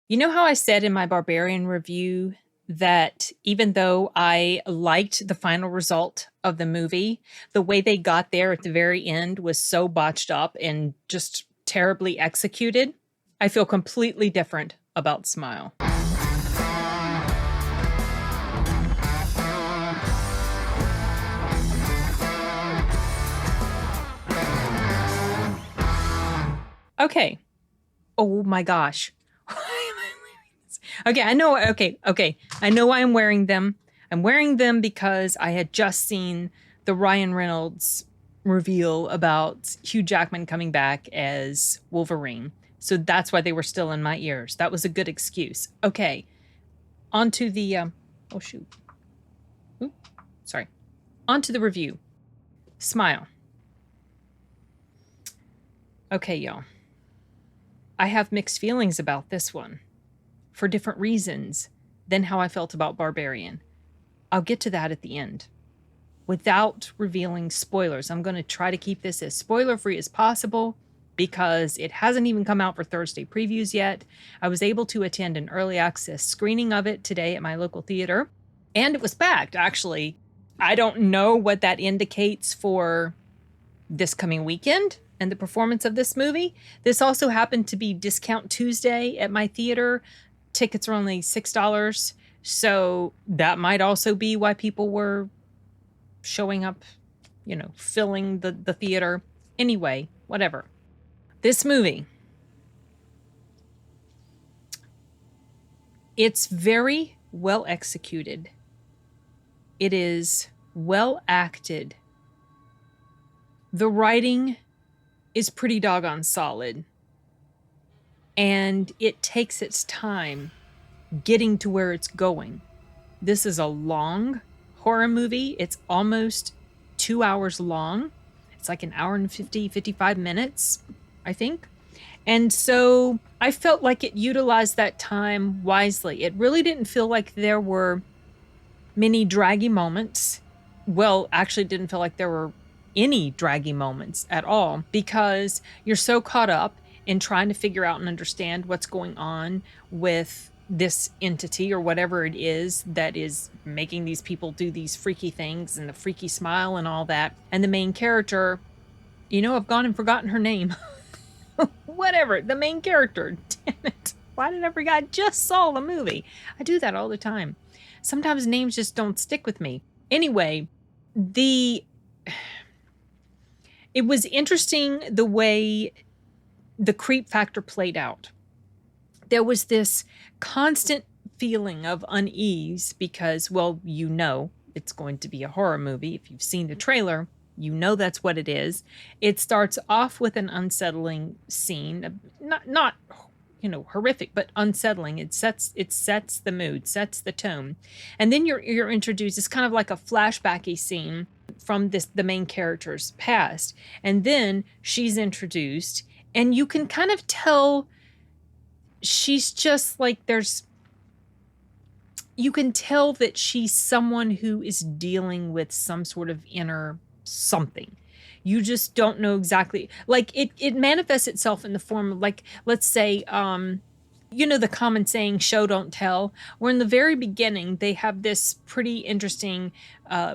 You know how I said in my Barbarian review that even though I liked the final result of the movie, the way they got there at the very end was so botched up and just terribly executed? I feel completely different about Smile. Okay. Oh my gosh. Why am I wearing this? Okay, I know. Okay. I know why I'm wearing them. I'm wearing them because I had just seen the Ryan Reynolds reveal about Hugh Jackman coming back as Wolverine. So that's why they were still in my ears. That was a good excuse. Okay. On to the oh shoot. Oop, sorry. On to the review. Smile. Okay, y'all. I have mixed feelings about this one for different reasons than how I felt about Barbarian. I'll get to that at the end. Without revealing spoilers, I'm going to try to keep this as spoiler-free as possible because it hasn't even come out for Thursday previews yet. I was able to attend an early access screening of it today at my local theater, and it was packed, actually. I don't know what that indicates for this coming weekend and the performance of this movie. This also happened to be Discount Tuesday at my theater. Tickets are only $6. So that might also be why people were showing up, filling the theater. Anyway, whatever. This movie, it's very well executed. It is well acted. The writing is pretty doggone solid. And it takes its time getting to where it's going. This is a long horror movie. It's almost 2 hours long. It's like an hour and 55 minutes, I think. And so I felt like it utilized that time wisely. It really didn't feel like there were many draggy moments. Well, actually, it didn't feel like there were any draggy moments at all because you're so caught up in trying to figure out and understand what's going on with this entity or whatever it is that is making these people do these freaky things and the freaky smile and all that. And the main character, I've gone and forgotten her name. Whatever, the main character. Damn it. Why did I forget? I just saw the movie. I do that all the time. Sometimes names just don't stick with me. Anyway, it was interesting the way the creep factor played out. There was this constant feeling of unease because, well, it's going to be a horror movie. If you've seen the trailer, that's what it is. It starts off with an unsettling scene, not horrific, but unsettling. It sets the mood, sets the tone. And then you're introduced, it's kind of like a flashbacky scene from the main character's past. And then she's introduced, and you can kind of tell she's just like, you can tell that she's someone who is dealing with some sort of inner something. You just don't know exactly. Like it manifests itself in the form of, like, let's say, the common saying, show don't tell, where in the very beginning, they have this pretty interesting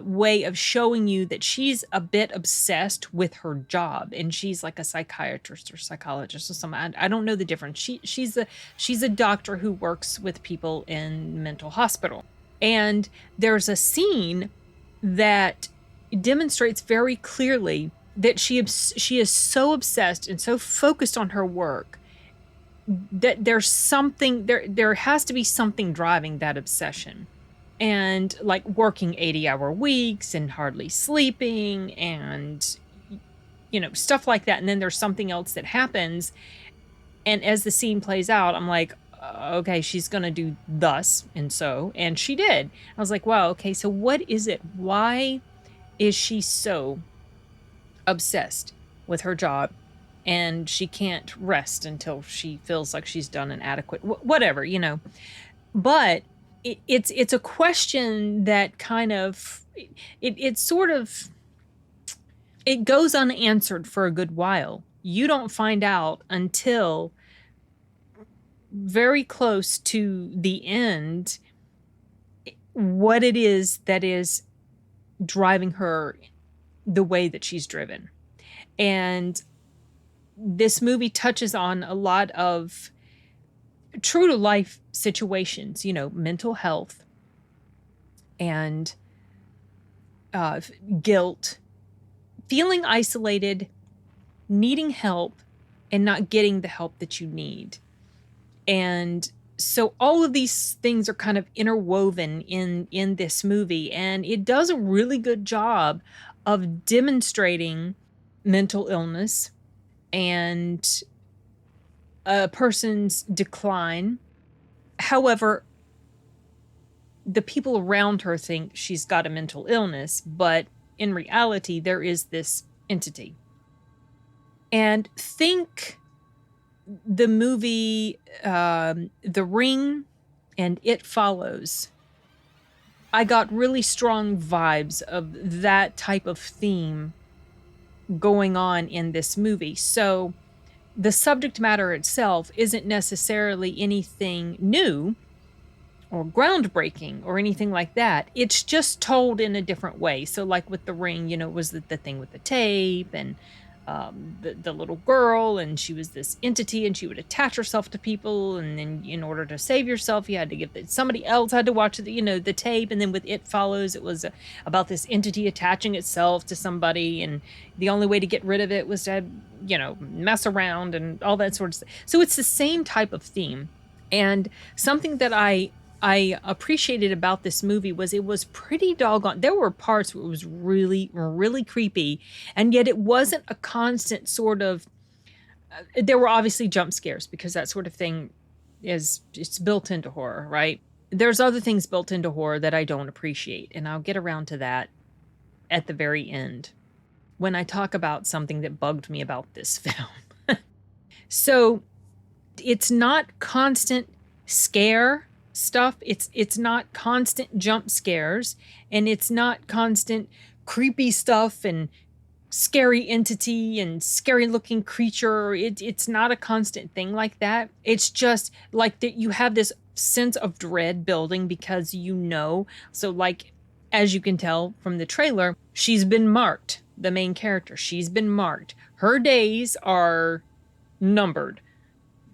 way of showing you that she's a bit obsessed with her job. And she's like a psychiatrist or psychologist or something. I don't know the difference. She's a doctor who works with people in mental hospital. And there's a scene that demonstrates very clearly that she is so obsessed and so focused on her work that there's something there has to be something driving that obsession, and like working 80-hour weeks and hardly sleeping and stuff like that. And then there's something else that happens, and as the scene plays out, I'm like, okay, she's gonna do thus and so, and she did. I was like, wow, okay, so what is it? Why is she so obsessed with her job, and she can't rest until she feels like she's done an adequate whatever, but it's a question that kind of it goes unanswered for a good while. You don't find out until very close to the end what it is that is driving her the way that she's driven. And this movie touches on a lot of true to life situations, you know, mental health and guilt, feeling isolated, needing help, and not getting the help that you need. And so all of these things are kind of interwoven in this movie, and it does a really good job of demonstrating mental illness and a person's decline. However, the people around her think she's got a mental illness, but in reality, there is this entity. And think the movie The Ring and It Follows. I got really strong vibes of that type of theme going on in this movie. So the subject matter itself isn't necessarily anything new or groundbreaking or anything like that. It's just told in a different way. So like with The Ring, you know, it was the thing with the tape and the little girl, and she was this entity, and she would attach herself to people, and then in order to save yourself, you had to give somebody else had to watch the tape. And then with It Follows, it was about this entity attaching itself to somebody, and the only way to get rid of it was to, you know, mess around and all that sort of stuff. So it's the same type of theme. And something that I appreciated about this movie was it was pretty doggone. There were parts where it was really, really creepy, and yet it wasn't a constant sort of. There were obviously jump scares because that sort of thing it's built into horror, right? There's other things built into horror that I don't appreciate, and I'll get around to that at the very end when I talk about something that bugged me about this film. So it's not constant scare stuff. It's not constant jump scares, and it's not constant creepy stuff and scary entity and scary looking creature. It's not a constant thing like that. It's just like that you have this sense of dread building because you know. So like, as you can tell from the trailer, she's been marked. The main character, she's been marked. Her days are numbered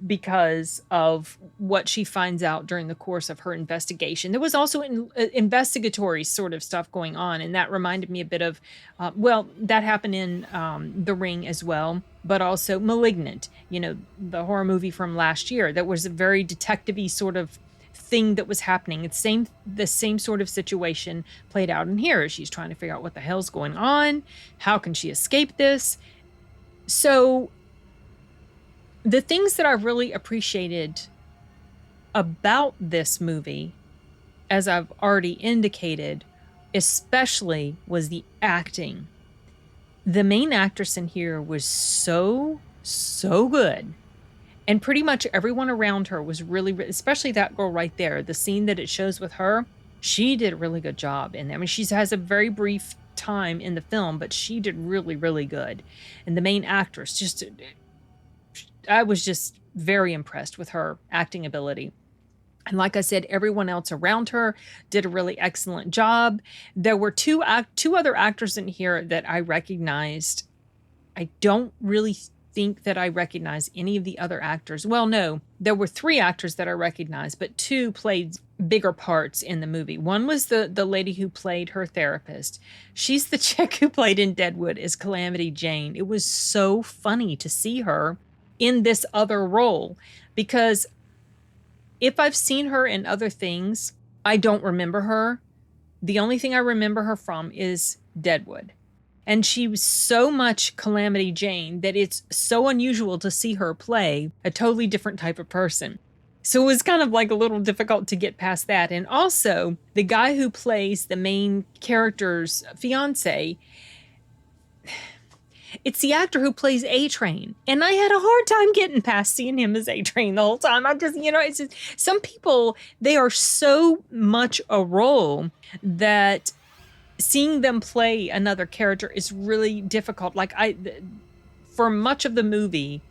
because of what she finds out during the course of her investigation. There was also investigatory sort of stuff going on, and that reminded me a bit of, that happened in The Ring as well, but also Malignant, you know, the horror movie from last year. That was a very detective-y sort of thing that was happening. It's the same sort of situation played out in here. She's trying to figure out what the hell's going on. How can she escape this? So the things that I really appreciated about this movie, as I've already indicated, especially was the acting. The main actress in here was so good. And pretty much everyone around her was really, especially that girl right there, the scene that it shows with her, she did a really good job in there. I mean, she has a very brief time in the film, but she did really, really good. And the main actress I was just very impressed with her acting ability. And like I said, everyone else around her did a really excellent job. There were two other actors in here that I recognized. I don't really think that I recognize any of the other actors. Well, no, there were 3 actors that I recognized, but 2 played bigger parts in the movie. One was the lady who played her therapist. She's the chick who played in Deadwood as Calamity Jane. It was so funny to see her in this other role, because if I've seen her in other things, I don't remember her. The only thing I remember her from is Deadwood. And she was so much Calamity Jane that it's so unusual to see her play a totally different type of person. So it was kind of like a little difficult to get past that. And also, the guy who plays the main character's fiance, it's the actor who plays A-Train. And I had a hard time getting past seeing him as A-Train the whole time. It's just, some people, they are so much a role that seeing them play another character is really difficult. For much of the movie,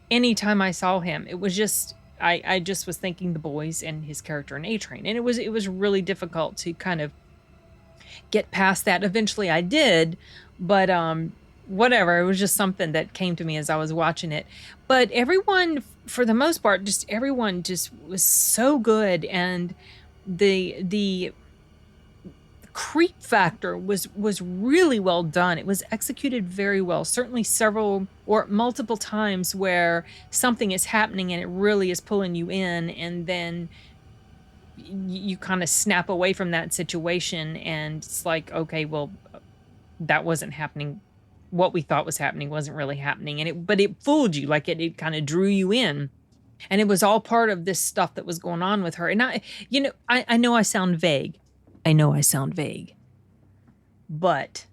anytime I saw him, it was just, I just was thinking the boys and his character in A Train. And it was really difficult to kind of get past that. Eventually I did, but whatever. It was just something that came to me as I was watching it. But everyone, for the most part, just everyone just was so good, and the creep factor was really well done. It was executed very well. Certainly several or multiple times where something is happening and it really is pulling you in, and then you kind of snap away from that situation, and it's like, okay, well, that wasn't happening. What we thought was happening wasn't really happening, and but it fooled you. Like it kind of drew you in, and it was all part of this stuff that was going on with her. And I know I sound vague. I know I sound vague, but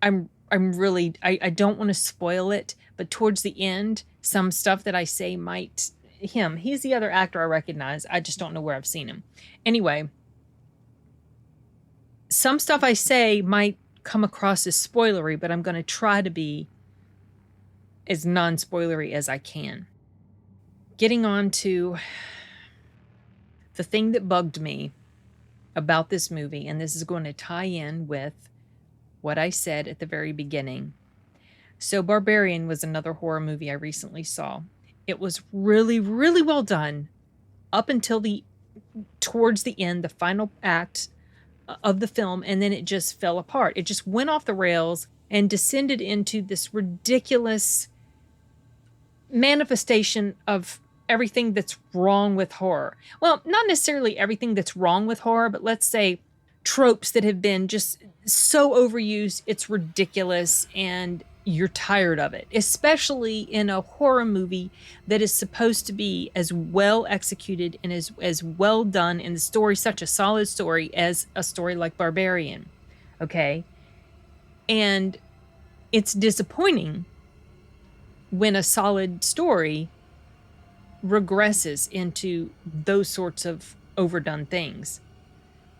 I'm really, I don't want to spoil it, but towards the end, some stuff that I say might, he's the other actor I recognize. I just don't know where I've seen him. Anyway, some stuff I say might come across as spoilery, but I'm going to try to be as non-spoilery as I can. Getting on to the thing that bugged me about this movie, and this is going to tie in with what I said at the very beginning. So Barbarian was another horror movie I recently saw. It was really, really well done up until towards the end, the final act of the film, and then it just fell apart. It just went off the rails and descended into this ridiculous manifestation of everything that's wrong with horror. Well, not necessarily everything that's wrong with horror, but let's say tropes that have been just so overused, it's ridiculous, and you're tired of it, especially in a horror movie that is supposed to be as well executed and as well done, and the story such a solid story as a story like Barbarian. Okay? And it's disappointing when a solid story regresses into those sorts of overdone things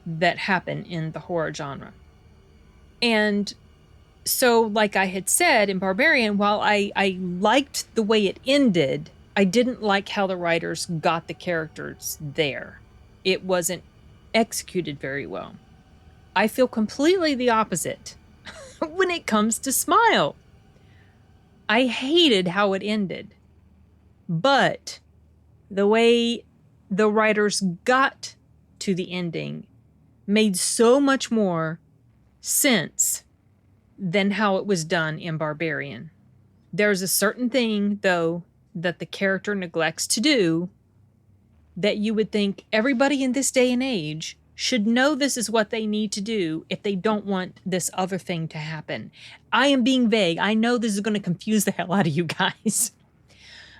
that happen in the horror genre. And so, like I had said in Barbarian, while I liked the way it ended, I didn't like how the writers got the characters there. It wasn't executed very well. I feel completely the opposite when it comes to Smile. I hated how it ended, but the way the writers got to the ending made so much more sense than how it was done in Barbarian. There's a certain thing, though, that the character neglects to do that you would think everybody in this day and age should know this is what they need to do if they don't want this other thing to happen. I am being vague. I know this is going to confuse the hell out of you guys.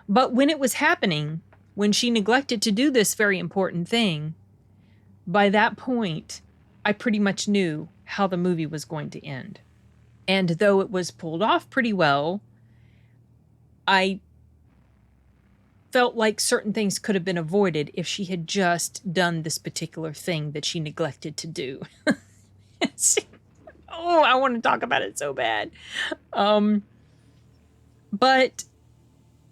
But when it was happening, when she neglected to do this very important thing, by that point, I pretty much knew how the movie was going to end. And though it was pulled off pretty well, I felt like certain things could have been avoided if she had just done this particular thing that she neglected to do. Oh, I want to talk about it so bad. But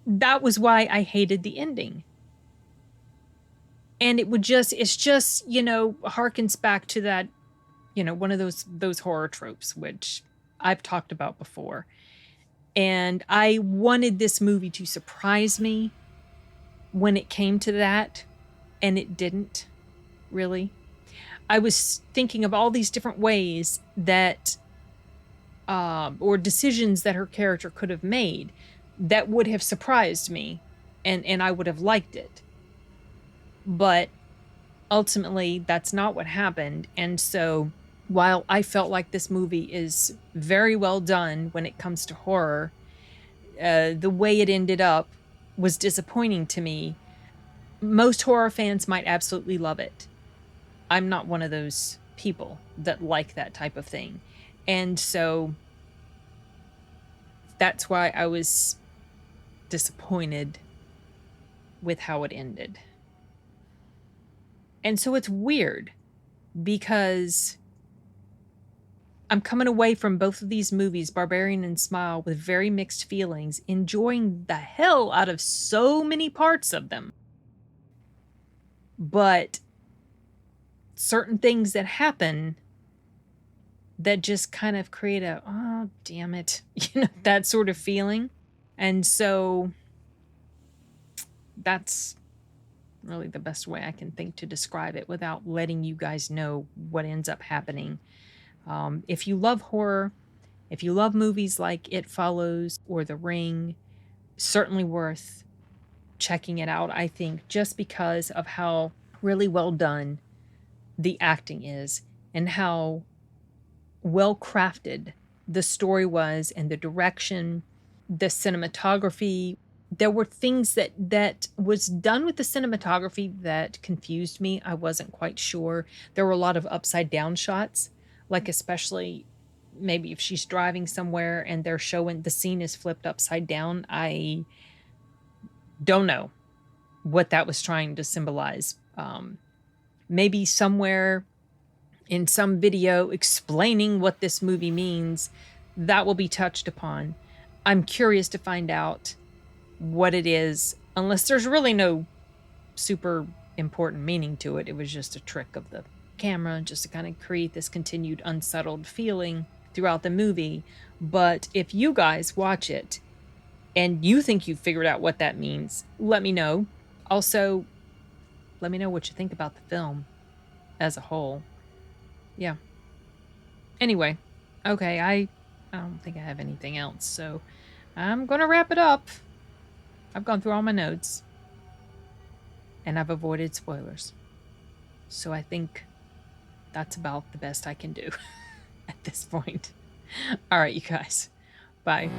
that was why I hated the ending. And it's just, harkens back to that, one of those horror tropes, which I've talked about before. And I wanted this movie to surprise me when it came to that, and it didn't, really. I was thinking of all these different ways that, or decisions that her character could have made that would have surprised me, and I would have liked it. But ultimately, that's not what happened. And so, while I felt like this movie is very well done when it comes to horror, the way it ended up was disappointing to me. Most horror fans might absolutely love it. I'm not one of those people that like that type of thing. And so that's why I was disappointed with how it ended. And so it's weird because I'm coming away from both of these movies, Barbarian and Smile, with very mixed feelings, enjoying the hell out of so many parts of them. but certain things that happen that just kind of create a, oh, damn it, that sort of feeling. And so that's really the best way I can think to describe it without letting you guys know what ends up happening. If you love horror, if you love movies like It Follows or The Ring, certainly worth checking it out, I think, just because of how really well done the acting is and how well crafted the story was, and the direction, the cinematography. There were things that was done with the cinematography that confused me. I wasn't quite sure. There were a lot of upside down shots, like especially maybe if she's driving somewhere and they're showing the scene is flipped upside down. I don't know what that was trying to symbolize. Maybe somewhere in some video explaining what this movie means, that will be touched upon. I'm curious to find out what it is, unless there's really no super important meaning to it. It was just a trick of the camera just to kind of create this continued unsettled feeling throughout the movie. But if you guys watch it and you think you've figured out what that means, let me know. Also, let me know what you think about the film as a whole. Yeah. Anyway, okay, I don't think I have anything else, so I'm gonna wrap it up. I've gone through all my notes, and I've avoided spoilers. So I think that's about the best I can do at this point. All right, you guys. Bye.